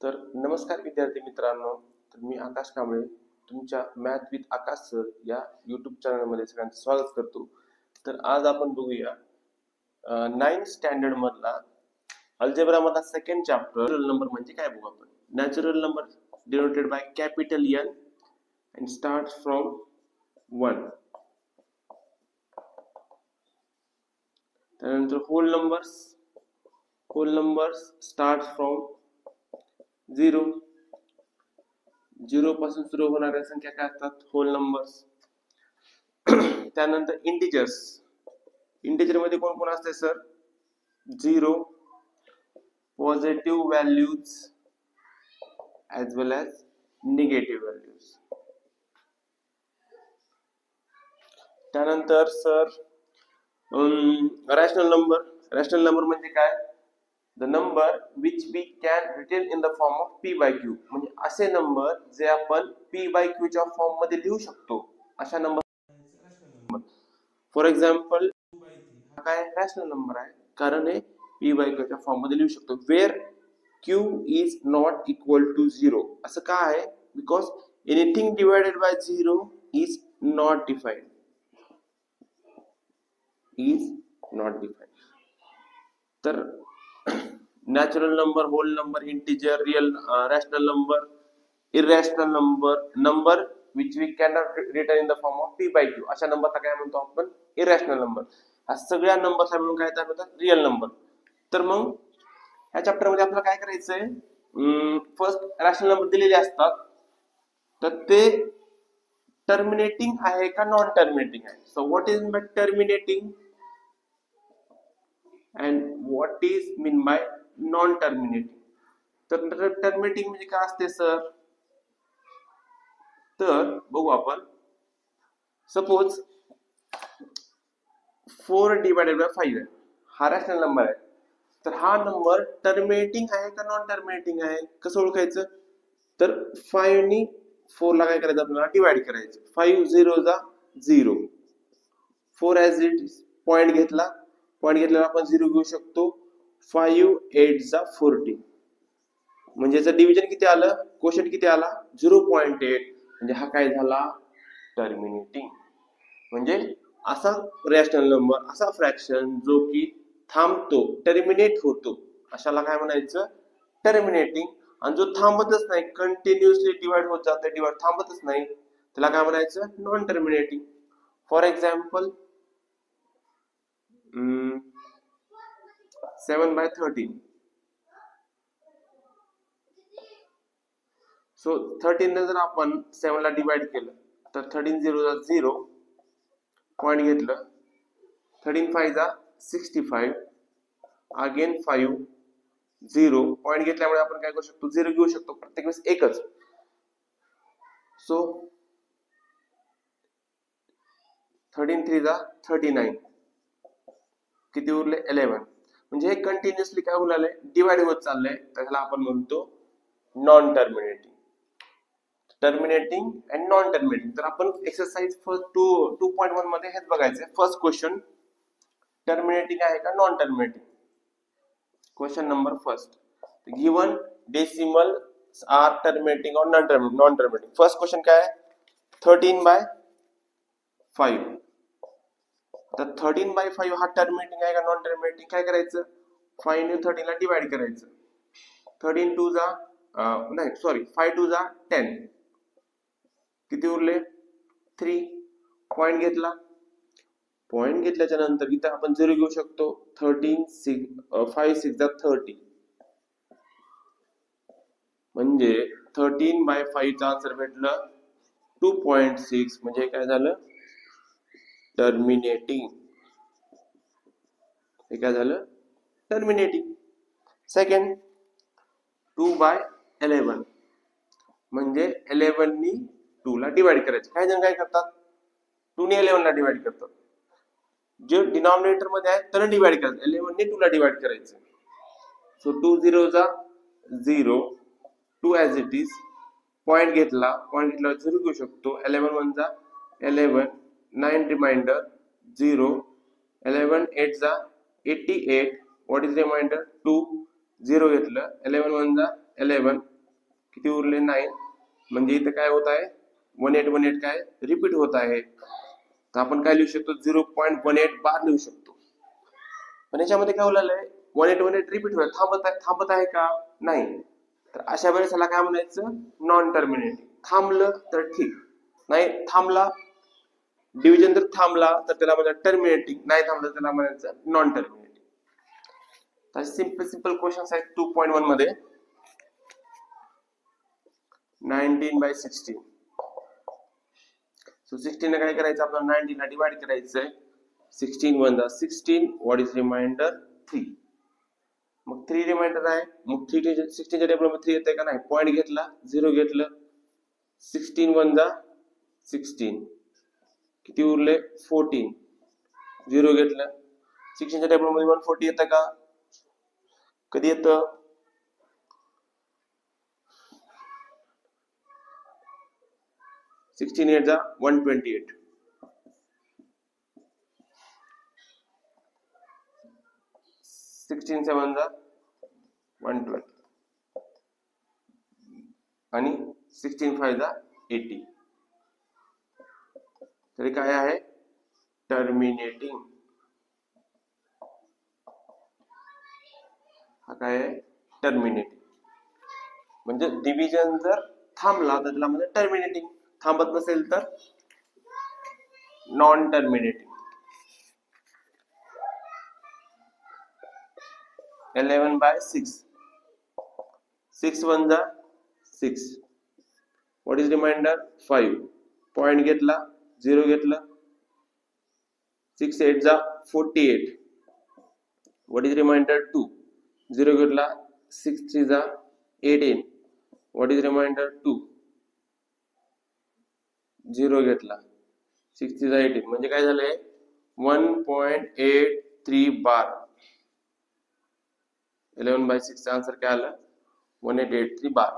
तर नमस्कार विद्यार्थी मित्रांनो. तर मी आकाश कांबळे तुमच्या मॅथ विथ आकाश सर या यूट्यूब चॅनलमध्ये सगळ्यांचं स्वागत करतो. तर आज आपण बघूया 9th स्टँडर्ड मधला अल्जेब्रा मधला सेकंड चॅप्टर. नॅचरल नंबर म्हणजे काय बघू आपण. Natural number denoted by capital N and starts from 1. त्यानंतर होल नंबर्स स्टार्ट फ्रॉम 0. 0 पासून सुरू होणाऱ्या संख्या काय असतात? Hole numbers. त्यानंतर इंटिजर मध्ये कोण कोण असते sir? 0, positive values as well as negative values. त्यानंतर सर रॅशनल नंबर म्हणजे काय? The number which we can retain in the form of p by q. म्हणजे असे नंबर जे आपण p by q च्या फॉर्म मध्ये लिहू शकतो अशा नंबर. फॉर एक्झाम्पल 2/3 हा काय रॅशनल नंबर आहे, कारण हे p by q च्या फॉर्म मध्ये लिहू शकतो. Where q is not equal to 0. असं का आहे? Because anything divided by 0 is not defined. तर natural number, whole number, integer, real, rational number, irrational number which we cannot written in the form of p by q अशा नंबरला काय म्हणतो आपण? Irrational number. हा सगळ्या नंबरला मिळून काय तयार होतात? Real number. तर मग ह्या चॅप्टर मध्ये आपल्याला काय करायचंय? फर्स्ट रॅशनल नंबर दिलेले असतात, तर ते टर्मिनेटिंग आहे का नॉन टर्मिनेटिंग आहे. So what is by terminating and what is mean by non terminating. तर टर्मिनेटिंग म्हणजे काय असते सर? तर बघू आपण. सपोज 4 डिवाइडेड बाय 5 आहे, हा रॅशनल नंबर आहे. तर हा नंबर टर्मिनेटिंग आहे का नॉन टर्मिनेटिंग आहे? कसं ओळखायचं? तर 5 नी 4 ला काय करायचं? आपल्याला डिवाइड करायचं. 5 0 जा 0. 4 ॲज इट इज पॉइंट घेतल्यावर आपण 0 घेऊ शकतो. 5 8 जा 40. म्हणजे याचं डिव्हिजन किती आलं? कोशंट किती आला? 0.8. म्हणजे हा काय झाला? टर्मिनेटिंग. म्हणजे असा रॅशनल नंबर, असा फ्रॅक्शन जो की थांबतो, टर्मिनेट होतो, अशाला काय म्हणायचं? टर्मिनेटिंग. आणि जो थांबतच नाही, कंटिन्युअसली डिवाइड होत जातं, थांबतच नाही, त्याला काय म्हणायचं? Non terminating. For example 7/13. So 13 ने जर आपण 7 ला डिवाइड केलं तर 13 0 जा 0 पॉइंट घेतलं. 13 5 जा 65. अगेन 5 0 पॉइंट घेतल्यामुळे आपण काय करू शकतो? 0 घेऊ शकतो. प्रत्येक वेळेस एकच. सो 13 3 जा 39. किती उरले? 11. म्हणजे हे कंटिन्युअसली काय होऊ लागलंय? डिवाइड होत चाललंय. त्याला आपण म्हणतो non terminating. Terminating and non terminating. तर आपण एक्सरसाइज फर्स्ट 2.1 मध्ये हेच बघायचंय. फर्स्ट क्वेश्चन, टर्मिनेटिंग आहे का non terminating? Question number first, given decimal are terminating और नॉन टर्मिनेटिंग. फर्स्ट क्वेश्चन काय आहे? 13/5. तर 13/5 हा टर्मिनेटिंग आहे का नॉन टर्मिनेटिंग? काय करायचं? 5 ने 13 ला डिवाइड करायचं. 13 2 जा 5 2 जा 10. किती उरले? 3. पॉइंट घेतल्याच्या नंतर इथं आपण 0 घेऊ शकतो. 5 6 जा 30. म्हणजे 13/5 चा आन्सर भेटलं 2.6. म्हणजे काय झालं? टर्मिनेटिंग. हे काय झालं? टर्मिनेटिंग. सेकंड 2/11. म्हणजे 11 नी 2 ला डिवाइड करायचं. काही जण काय करतात? 2 ने 11 ला डिवाइड करतात. जे डिनॉमिनेटर मध्ये आहे त्याला डिवाइड करायचं. 11 ने 2 ला डिवाइड करायचं. सो 2 0 जा 0. 2 ॲज इट इज पॉइंट घेतल्यावर 0 घेऊ शकतो. 11 1 जा 11. 9 रिमाइंडर 0. 11 8 जा 88. What is reminder? 2. 0 घेतलं. 11 1 जा 11 किती उरले 9 म्हणजे इथे काय होत आहे 1818 काय रिपीट होत आहे तर आपण काय लिहू शकतो 0.18 बार लिहू शकतो पण याच्यामध्ये काय बोललेलं आहे 1818 रिपीट होत थांबत आहे का नाही तर अशा वेळेस त्याला काय म्हणायचं नॉन टर्मिनेटिंग थांबलं तर ठीक नाही थांबला डिव्हिजन जर थांबला तर त्याला म्हणायचं टर्मिनेटिंग नाही थांबलं तर त्याला म्हणायचं नॉन टर्मिनेटिंग तर सिंपल क्वेश्चन्स आहेत 2.1 मध्ये 19/16 सो 16 ने काय करायचं आपल्याला 19 ला डिवाइड करायचंय 16 1 जा 16 व्हॉट इज रिमाइंडर 3 मग 3 रिमाइंडर आहे मग 16 च्या टेबल मध्ये 3 येते का नाही पॉइंट घेतला 0 घेतलं 16 1 जा 16 किती उरले 14 0 घेतलं 16 च्या टेबल मध्ये 140 येतं का कधी येतं 16 8 जा 128 16 7 जा 120 आणि 16 5 जा 80 तरी काय आहे टर्मिनेटिंग हा काय आहे टर्मिनेटिंग म्हणजे डिव्हिजन जर थांबला तर त्याला म्हणजे टर्मिनेटिंग थांबत नसेल तर नॉन टर्मिनेटिंग 11/6 6 1 जा 6 व्हॉट इज रिमाइंडर 5 पॉइंट घेतला 0 घेतलं 6 8 जा 48 व्हॉट इज रिमाइंडर 2 0 घेतला 6 3 जा 18 व्हॉट इज रिमाइंडर 2 0 घेतला 6 3 जा 18 म्हणजे काय झालंय 1.83 बार 11/6 चा आन्सर काय आलं 1883 बार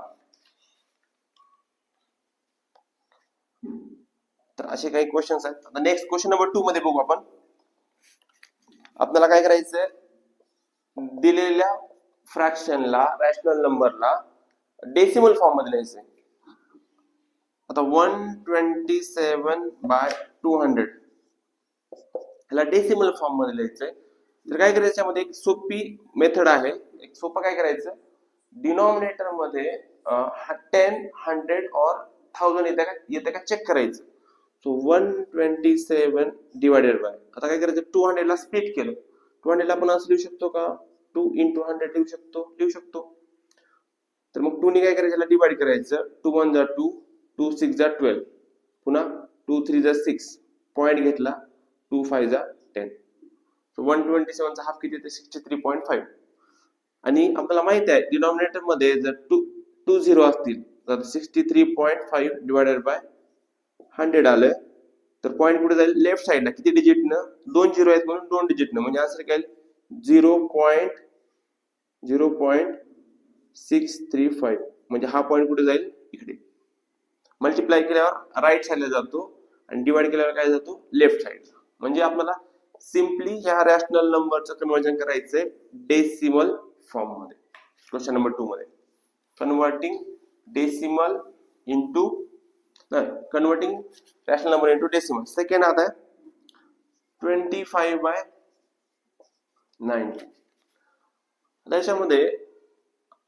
तर असे काही क्वेश्चन्स आहेत आता नेक्स्ट क्वेश्चन नंबर 2 मध्ये बघू आपण आपल्याला काय करायचंय दिलेल्या फ्रॅक्शनला रॅशनल नंबरला डेसिमल फॉर्म मध्ये लिहायचंय आता 127/200 ह्याला डेसिमल फॉर्म मध्ये लिहायचंय तर काय करायचं यामध्ये एक सोपी मेथड आहे एक सोपं काय करायचं डिनॉमिनेटर मध्ये 10 100 और 1000 येते का चेक करायचं सो 127 डिवाइडेड बाय आता काय करायचं 200 ला स्प्लिट केलं 200 ला आपण असं लिहू शकतो का 2 × 100 लिहू शकतो तर मग 2 ने काय करायचं याला डिवाइड करायचं 2 1 जा 2 2 6 जा 12 पुन्हा 2 3 जा 6 पॉइंट घेतला 2 5 जा 10 सो 127 चा हाफ किती येते 63.5 आणि आपल्याला माहित आहे डिनॉमिनेटर मध्ये जर 2 0 असतील तर 63.5 डिवाइडेड बाय 100 आलं तर पॉइंट कुठे जाईल लेफ्ट साइडला किती डिजिट न 2 0 आहेत म्हणून 2 डिजिट न म्हणजे आन्सर काय 0.635 म्हणजे हा पॉइंट कुठे जाईल इकडे मल्टिप्लाय केल्यावर राईट साइडला जातो आणि डिवाइड केल्यावर काय जातो लेफ्ट साइडला म्हणजे आपल्याला सिंपली ह्या रॅशनल नंबरचं कन्वर्जन करायचंय डेसिमल फॉर्म मध्ये क्वेश्चन नंबर 2 मध्ये converting decimal into converting rational number into decimal second आता 25/90 त्याच्यामध्ये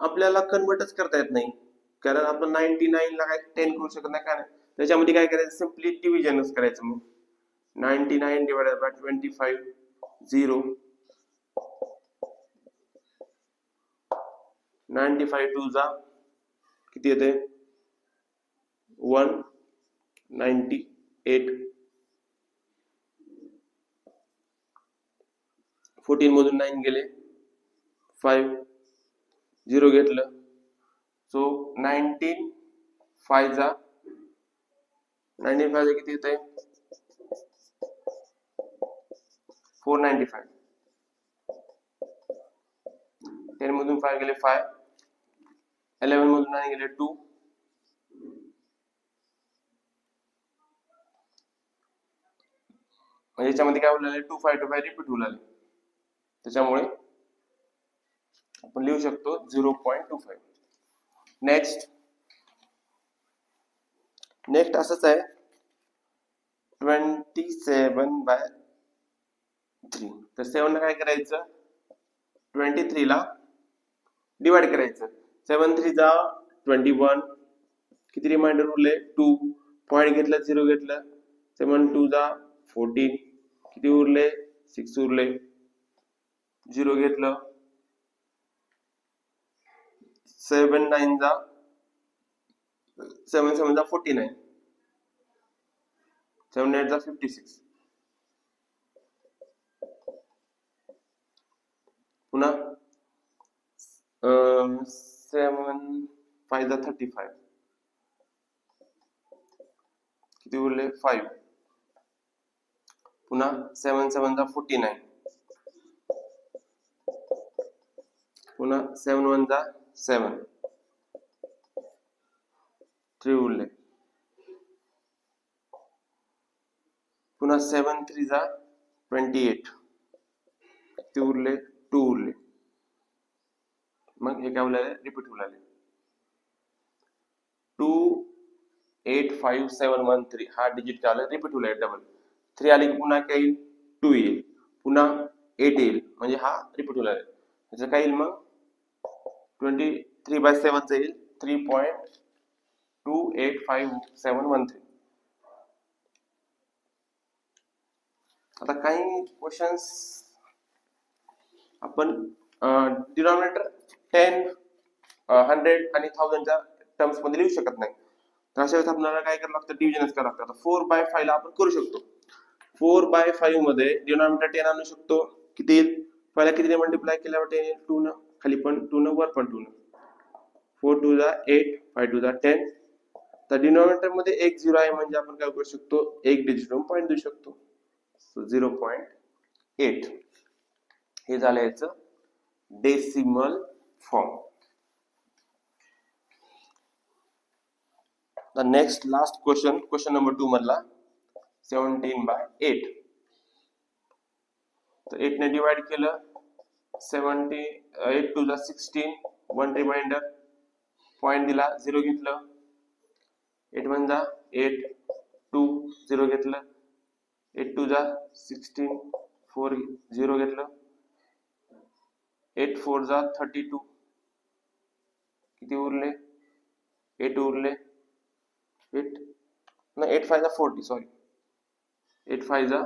आपल्याला कन्वर्टच करता येत नाही कारण आपण 99 ला काय 10 करू शकत नाही काय त्याच्यामध्ये काय करायचं सिंपली डिव्हिजनच करायचं मग 99 डिवाइडेड बाय 25 0 95 2 जा किती येते 198 14 मधून 9 गेले 5 0 घेतलं सो 19 5 जा 95 किती येते 495 10 मधून 5 गेले 5 11 मधून 9 गेले 2 म्हणजे याच्यामध्ये काय होईल 2525 रिपीट होईल त्याच्यामुळे आपण लिहू शकतो 0.25 नेक्स्ट असंच आहे 27/3. तर 7 ला काय करायचं, 23 ला डिवाइड करायचं. 7 3 जा 21, किती रिमाइंडर उरले 2, पॉइंट घेतलं 0 घेतलं, 7 2 जा 14, किती उरले 6 उरले, 0 घेतलं, 7 9 जा 7 7 जा 49, 7 8 जा 56, पुन्हा 7 5 जा 35, किती उरले 5, पुन्हा 7 7 जा 49, पुन्हा 7 1 जा 7, 3 उरले, पुन्हा 7 3 जा 28, किती उरले 2 उरले. मग हे काय उरले, रिपीट उरले 2 8 5 7 1 3, हा डिजिट काय आलं रिपीट उरले, डबल 3 आले की पुन्हा काय येईल 2 येईल, पुन्हा 8 येईल, म्हणजे हा रिपीट उरले. त्याचं काय येईल मग 23/7 चं येईल 3.2857113. आता काही क्वेश्चन्स आपण डिनॉमिनेटर 10 100 आणि 1000 च्या टर्म्स मध्ये लिहू शकत नाही. तर अशा वेळेस आपल्याला काय करावं लागतं, डिव्हिजनच करावं लागतं. आता 4/5 ला आपण करू शकतो. 4/5 मध्ये डिनॉमिनेटर 10 आणू शकतो, किती येईल, पहिला किती मल्टिप्लाय केल्यावर 10 येईल, 2 न, खाली पण 2 न, वर पण 2 न, 4 2 जा 8, 5 2 जा 10. तर डिनॉमिनेटर मध्ये एक 0 आहे, म्हणजे आपण काय करू शकतो, एक डिजिट पॉईंट देऊ शकतो, 0.8. हे झालं याचं decimal form. The next last question number 2 मधला 17/8. तर 8 ने डिवाइड केलं, 8 2 जा 16, 1 रिमाइंडर, पॉइंट दिला 0 घेतलं, 8 1 जा 8, 2 0 घेतलं, 8 2 जा 16, 4 0 घेतलं, 8 4 जा 32, किती उरले 8 उरले, 8 5 जा 40, सॉरी 8 5 जा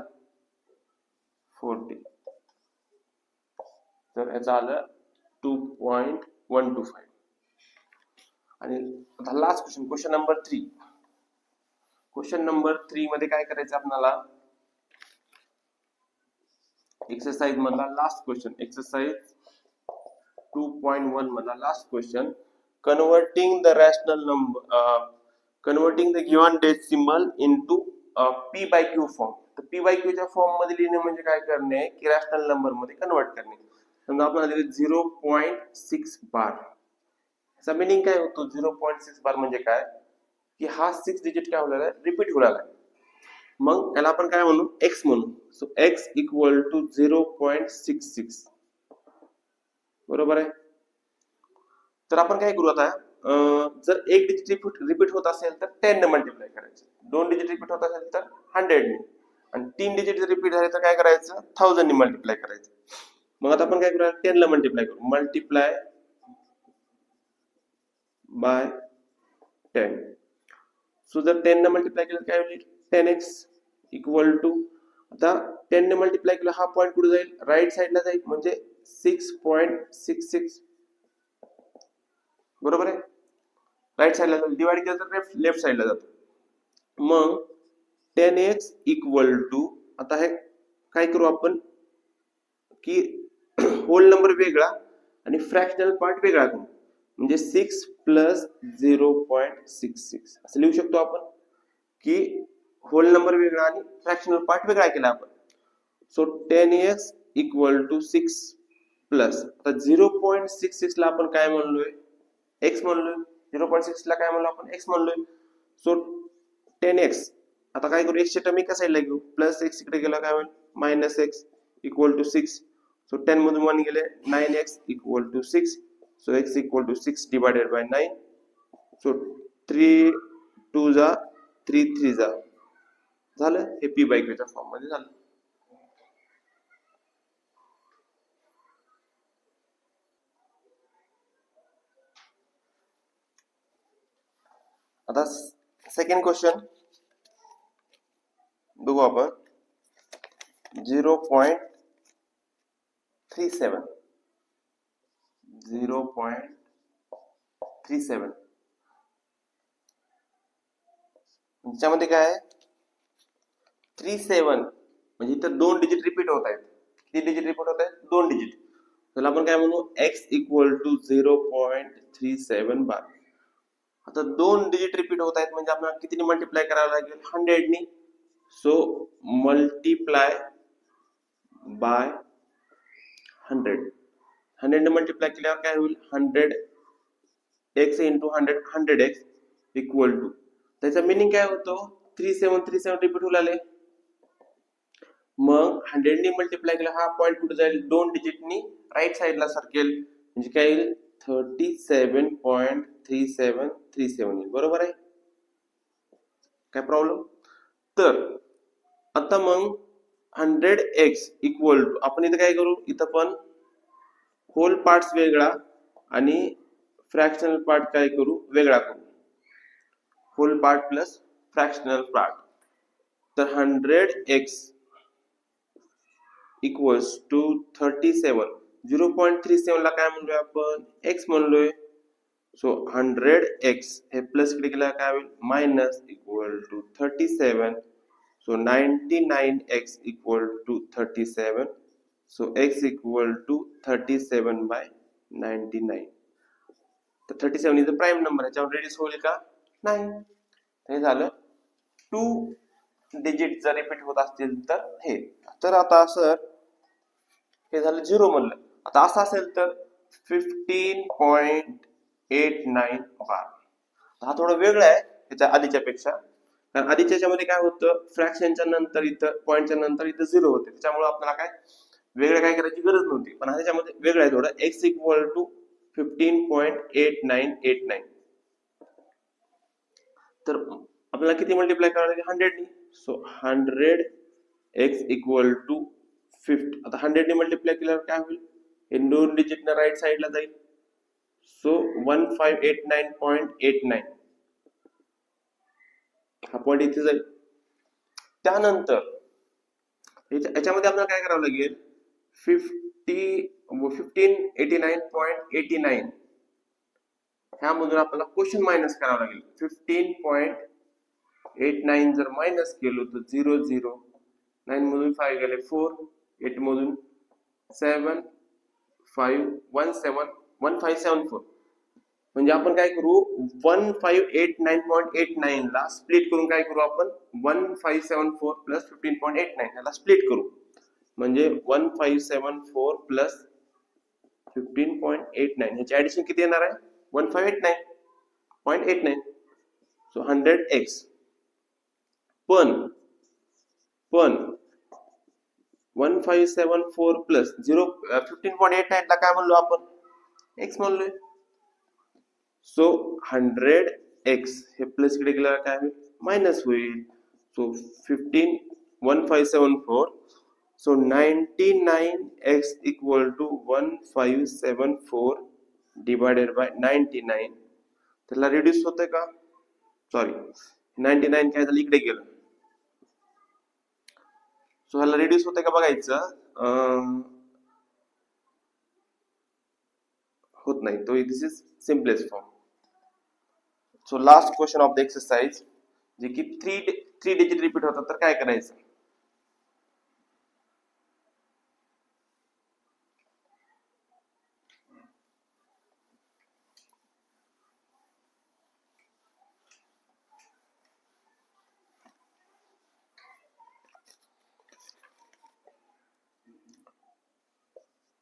40. तर याचं आलं 2.125. आणि आता last question number 3. Question number 3 मध्ये काय करायचं आपल्याला, एक्सरसाइज मधला लास्ट क्वेश्चन, एक्सरसाइज 2.1 मधला last question, converting the rational number, converting the given decimal into p/q form. तर p/q च्या फॉर्म मध्ये लिहिणे म्हणजे काय करणे, की रॅशनल नंबर मध्ये कन्वर्ट करणे. समजा आपल्याला दिले 0.6 बार, याचा मीनिंग काय होतो, 0.6 बार म्हणजे काय, की हा 6 डिजिट काय होणार आहे, रिपीट होणार आहे. मग याला आपण काय म्हणू, x म्हणू. सो x इक्वल टू 0.66, बरोबर आहे. तर आपण काय करू आता, जर एक डिजिट रिपीट होत असेल तर 10 ने मल्टिप्लाय करायचं, 2 डिजिट रिपीट होत असेल तर 100 ने, आणि 3 डिजिट जर रिपीट झाले तर काय करायचं, 1000 ने मल्टिप्लाय करायचं. मग आता आपण काय करूया, 10 ला मल्टिप्लाय करू, मल्टिप्लाय बाय 10. सो जर 10 ने मल्टिप्लाय केलं काय होईल, 10x इक्वल टू, आता 10 ने मल्टिप्लाय केलं, हा पॉइंट कुठे जाईल, राईट साइडला जाईल, म्हणजे 6.66, बरोबर आहे. राईट साइडला जाईल, डिवाइड केलं तर लेफ्ट साइडला जातो. मग 10x इक्वल टू, आता हे काय करू आपण, की होल नंबर वेगळा आणि फ्रॅक्शनल पार्ट वेगळा करू, म्हणजे 6 प्लस 0.66 असं लिहू शकतो आपण, की होल नंबर वेगळा आणि फ्रॅक्शनल पार्ट वेगळा केला आपण. So 10x equal to 6 plus, आता 0.66 ला आपण काय म्हणलोय, x म्हणलोय, 0.6 ला काय म्हणलो आपण, x म्हणलोय. सो 10x, आता काय करू, x ची टर्म एका साइडला घेऊ, प्लस x इकडे गेला काय होईल, minus x equal to 6. So 10 मधून 1 गेले, 9x equal to 6. So x equal to 6 divided by 9, so 3 2 जा 3 3 जा झालं, हे पी बाय क्यूच्या फॉर्म मध्ये झालं. आता सेकंड क्वेश्चन बघू आपण. 0.37 त्याच्यामध्ये काय आहे 37 म्हणजे इथं 2 डिजिट रिपीट होत आहेत. किती डिजिट रिपीट होत आहेत 2 डिजिट. तर आपण काय म्हणू x इक्वल टू 0.37 बार. आता 2 डिजिट रिपीट होत आहेत म्हणजे आपल्याला कितीने मल्टिप्लाय करावं लागेल 100 नी. सो मल्टिप्लाय बाय 100 ने मल्टिप्लाय केल्यावर काय होईल 100 x into 100 100x equal to त्याचा मिनिंग काय होतो 3737 रिपीट होऊ लागले. मग 100 ने मल्टिप्लाय केला हा पॉइंट कुठे जाईल 2 डिजिटनी राईट साइडला सरकेल म्हणजे काय येईल 37.3737 येईल. बरोबर आहे काय प्रॉब्लेम. तर आता मग 100x इक्वल टू आपण इथं काय करू इथं पण होल पार्ट्स वेगळा आणि फ्रॅक्शनल पार्ट काय करू वेगळा करू. Whole part plus fractional part. तर 100x इक्वल्स टू 37 0.37 ला काय म्हणलोय आपण x म्हणलोय. सो 100x हे प्लस कडे गेला काय होईल minus equal to 37. So 99x equal to 37. So x equal to 37 by 99. तर 37 इज द प्राइम नंबर. याच्यावर रेडियस होईल का नाही. हे झालं 2 डिजिट जर रिपीट होत असतील तर हे. तर आता सर हे झालं 0 म्हणलं. आता असं असेल तर 15.89 बार. हा थोडा वेगळा आहे याच्या आधीच्या पेक्षा. कारण आधीच्या मध्ये काय होतं फ्रॅक्शनच्या नंतर इथं पॉइंटच्या नंतर इथं 0 होते. त्याच्यामुळे आपल्याला काय वेगळं काय करायची गरज नव्हती. पण ह्याच्यामध्ये वेगळं आहे थोडं. x equal to 15.8989. तर आपल्याला किती मल्टिप्लाय करावं लागेल 100 नी. So 100x equal to 50. आता 100 ने मल्टिप्लाय केल्यावर काय होईल हे 2 डिजिट ना राईट साइडला जाईल. सो 1589.89 हा पॉइंट इथे जाईल. त्यानंतर याच्यामध्ये आपल्याला काय करावं लागेल 1589.89 ह्यामधून आपल्याला क्वेश्चन मायनस करावं लागेल. 15.89 जर मायनस केलो तर 0 0 9 मधून 5 गेले 4 8 मधून 7 5 1 7 1574. म्हणजे आपण काय करू 1589.89 ला स्प्लिट करून काय करू आपण 1574 प्लस 15.89 याला स्प्लिट करू. म्हणजे 1574 प्लस 15.89 ह्याची ऍडिशन किती येणार आहे 1589.89. So 100x. पण 1574 प्लस 15.89 ला काय म्हणलो आपण x म्हणलोय. सो 100x हे प्लस कडे गेल्यावर काय होईल मायनस होईल. So 1574. So 99x equal to 1574 divided by 99. त्याला रिड्यूस होतंय का सॉरी 99 काय झालं इकडे गेलं. सो ह्याला रिड्यूस होतंय का बघायचं होत नाही. तो this is simplest form. So last question of the exercise जे की 3 डिजिट रिपीट होतात तर काय करायचं.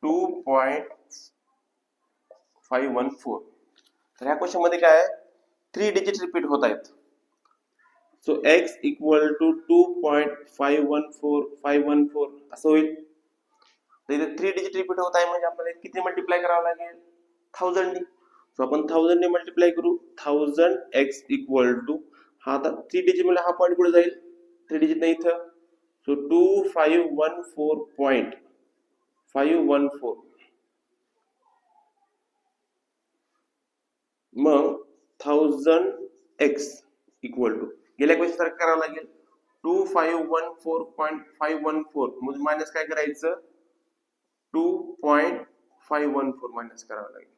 टू 514. तर ह्या क्वेश्चन मध्ये काय 3 डिजिट रिपीट होत आहेत. सो x इक्वल टू 2.514514 असं होईल. तर इथे 3 डिजिट रिपीट होत आहे म्हणजे आपल्याला किती मल्टिप्लाय करावं लागेल 1000 नी. सो आपण 1000 ने मल्टिप्लाय करू 1000x इक्वल टू हा आता 3 डिजिट म्हणजे हा पॉईंट कुठे जाईल 3 डिजिट नाही इथं सो 2514.514 मग 1000x इक्वल टू गेल्या क्वेश्चन सारखं करावं लागेल 2514.514 म्हणजे मायनस काय करायचं 2.514 मायनस करावं लागेल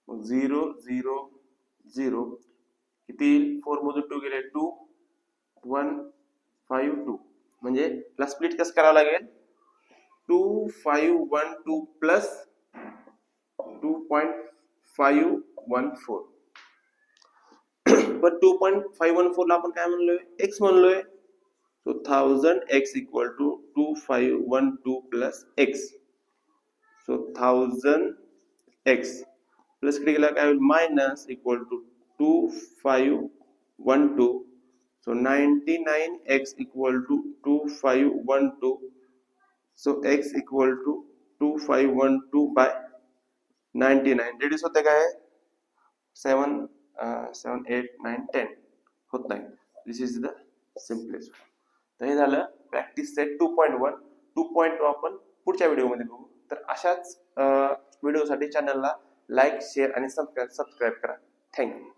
0 0 0 किती 4 मधून 2 गेले 2 1 5 2 म्हणजे ला स्प्लिट कसं करावं लागेल 2512 प्लस 2.514 पण 2.514 ला आपण काय म्हणलोय x म्हणलोय so 1000x equal to 2512 plus x so 1000x plus कडे गेला काय होईल minus equal to 2512 so 99x equal to 2512 so x equal to 2512 by 99 reduce होते काय 7 7 8 9 10 होत नाही दिस इज द सिम्पलेस्ट तर हे झालं प्रॅक्टिस सेट 2.1 2.2 आपण पुढच्या व्हिडिओमध्ये बघू तर अशाच व्हिडिओसाठी चॅनलला लाईक शेअर आणि सबस्क्राईब करा थँक्यू